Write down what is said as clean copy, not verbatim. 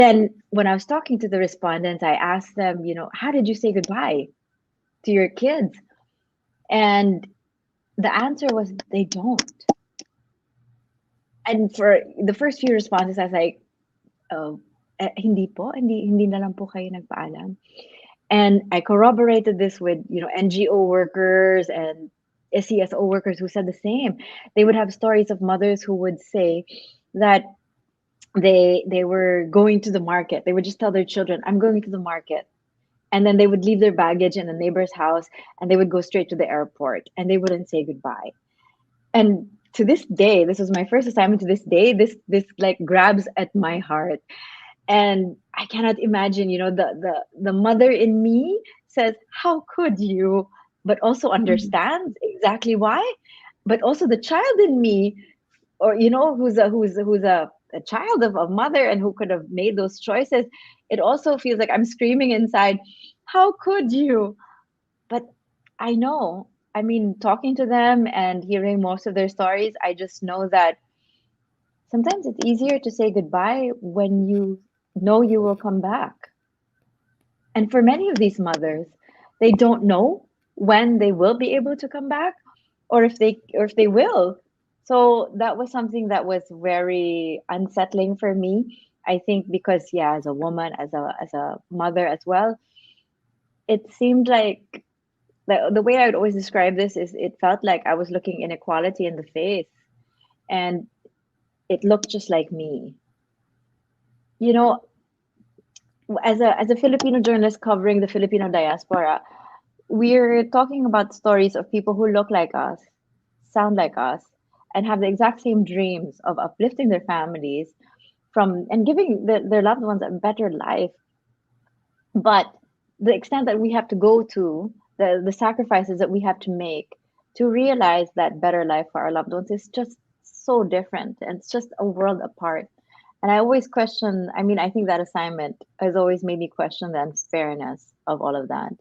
Then when I was talking to the respondents, I asked them, how did you say goodbye to your kids? And the answer was they don't. And for the first few responses, I was like, oh, hindi po, hindi na lang po kayo nagpaalam. And I corroborated this with, NGO workers and CSO workers who said the same. They would have stories of mothers who would say that they were going to the market. They would just tell their children, "I'm going to the market." And then they would leave their baggage in a neighbor's house and they would go straight to the airport and they wouldn't say goodbye. And to this day, this was my first assignment. To this day, this like grabs at my heart. And I cannot imagine, the mother in me says, "How could you?" But also Mhm. understands exactly why. But also the child in me, or who's a child of a mother and who could have made those choices, it also feels like I'm screaming inside, "How could you?" But I know, I mean, talking to them and hearing most of their stories, I just know that sometimes it's easier to say goodbye when you know you will come back. And for many of these mothers, they don't know when they will be able to come back, or if they will. So that was something that was very unsettling for me. I think because, yeah, as a woman, as a mother as well, it seemed like the way I would always describe this is it felt like I was looking inequality in the face, and it looked just like me. You know, as a Filipino journalist covering the Filipino diaspora, we're talking about stories of people who look like us, sound like us, and have the exact same dreams of uplifting their families from and giving their loved ones a better life. But the extent that we have to go to, the sacrifices that we have to make to realize that better life for our loved ones is just so different, and it's just a world apart. And I always question, I mean, I think that assignment has always made me question the unfairness of all of that.